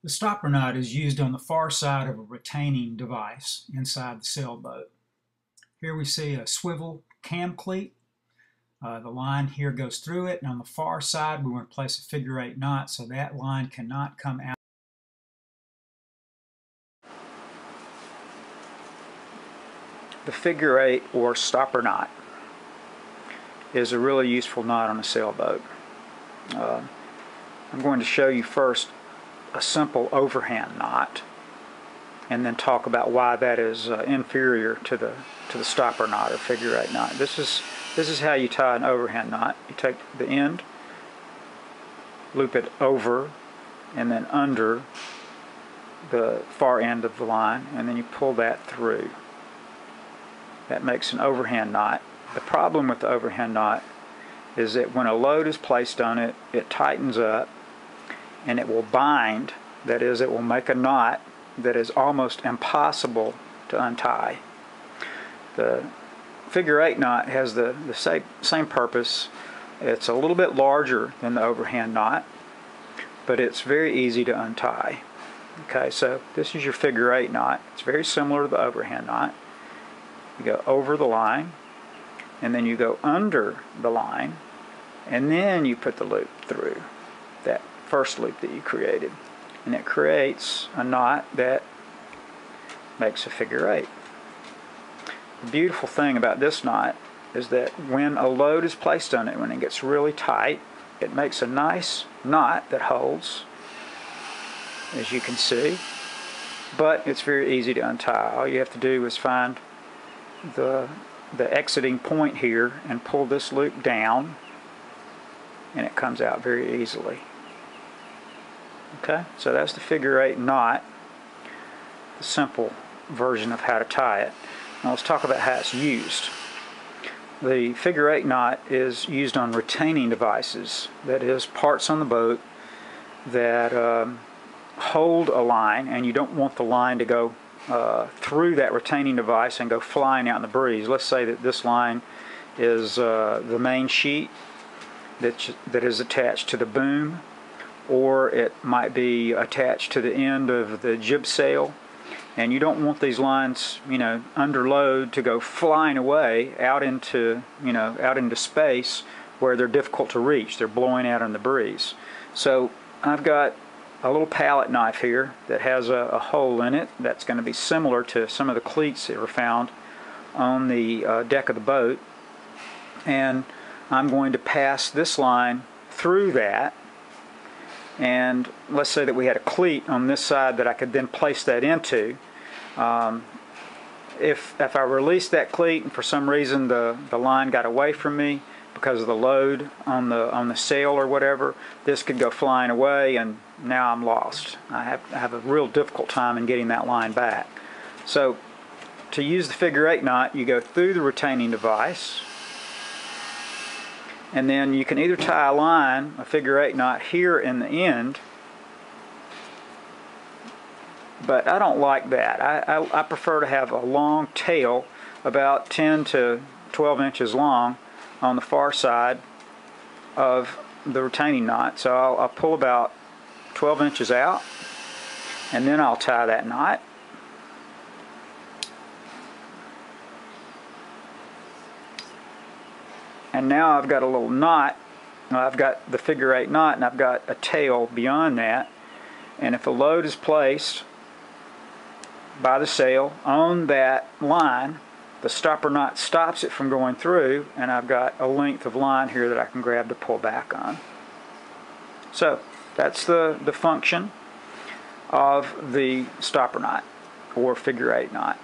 The stopper knot is used on the far side of a retaining device inside the sailboat. Here we see a swivel cam cleat. The line here goes through it, and on the far side we want to place a figure-8 knot so that line cannot come out. The figure-8 or stopper knot is a really useful knot on a sailboat. I'm going to show you first a simple overhand knot, and then talk about why that is inferior to the stopper knot or figure-8 knot. This is how you tie an overhand knot. You take the end, loop it over and then under the far end of the line, and then you pull that through. That makes an overhand knot. The problem with the overhand knot is that when a load is placed on it, it tightens up and it will bind. That is, it will make a knot that is almost impossible to untie. The figure-8 knot has the same purpose. It's a little bit larger than the overhand knot, but it's very easy to untie. Okay, so this is your figure-8 knot. It's very similar to the overhand knot. You go over the line, and then you go under the line, and then you put the loop through that first loop that you created, and it creates a knot that makes a figure-8. The beautiful thing about this knot is that when a load is placed on it, when it gets really tight, it makes a nice knot that holds, as you can see, but it's very easy to untie. All you have to do is find the exiting point here and pull this loop down, and it comes out very easily. Okay, so that's the figure-8 knot, the simple version of how to tie it. Now let's talk about how it's used. The figure-8 knot is used on retaining devices, that is, parts on the boat that hold a line, and you don't want the line to go through that retaining device and go flying out in the breeze. Let's say that this line is the main sheet that is attached to the boom, or it might be attached to the end of the jib sail, and you don't want these lines, under load to go flying away out into space where they're difficult to reach. They're blowing out in the breeze. So I've got a little palette knife here that has a hole in it that's going to be similar to some of the cleats that were found on the deck of the boat, and I'm going to pass this line through that. And let's say that we had a cleat on this side that I could then place that into. If I released that cleat and for some reason the line got away from me because of the load on the sail or whatever, this could go flying away, and now I'm lost. I have a real difficult time in getting that line back. So to use the figure-8 knot, you go through the retaining device, and then you can either tie a figure-8 knot here in the end, but I don't like that. I prefer to have a long tail, about 10 to 12 inches long, on the far side of the retaining knot. So I'll pull about 12 inches out, and then I'll tie that knot. And now I've got a little knot. I've got the figure-8 knot, and I've got a tail beyond that. And if a load is placed by the sail on that line, the stopper knot stops it from going through, and I've got a length of line here that I can grab to pull back on. So that's the function of the stopper knot or figure-8 knot.